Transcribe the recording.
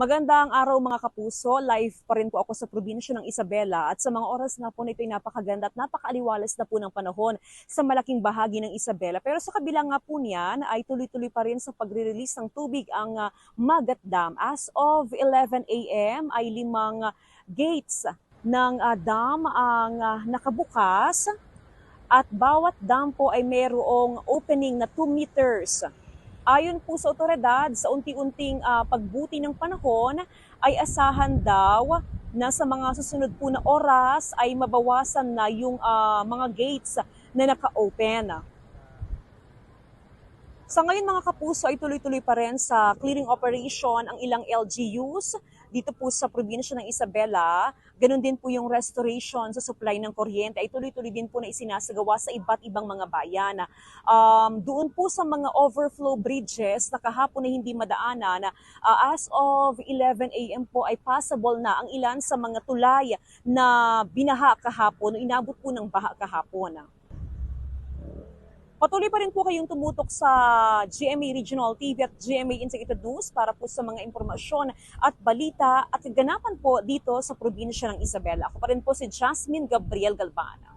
Magandang araw mga kapuso, live pa rin po ako sa probinsya ng Isabela at sa mga oras nga po nito ay napakaganda at napakaaliwalas na po ng panahon sa malaking bahagi ng Isabela. Pero sa kabilang nga po niyan ay tuloy-tuloy pa rin sa pagre-release ng tubig ang Magat Dam. As of 11 a.m. ay 5 gates ng dam ang nakabukas at bawat dam po ay mayroong opening na 2 meters. Ayon po sa otoridad, sa unti-unting pagbuti ng panahon ay asahan daw na sa mga susunod po na oras ay mabawasan na yung mga gates na naka-open. Sa ngayon mga kapuso ay tuloy-tuloy pa rin sa clearing operation ang ilang LGUs dito po sa probinsya ng Isabela. Ganun din po yung restoration sa supply ng kuryente ay tuloy-tuloy din po na isinasagawa sa iba't ibang mga bayan. Doon po sa mga overflow bridges na kahapon na hindi madaanan, as of 11 a.m. po ay possible na ang ilan sa mga tulay na binaha kahapon o inabot po ng baha kahapon. Patuloy pa rin po kayong tumutok sa GMA Regional TV at GMA Integrated News para po sa mga impormasyon at balita at kaganapan po dito sa probinsya ng Isabela. Ako pa rin po si Jasmine Gabriel Galvana.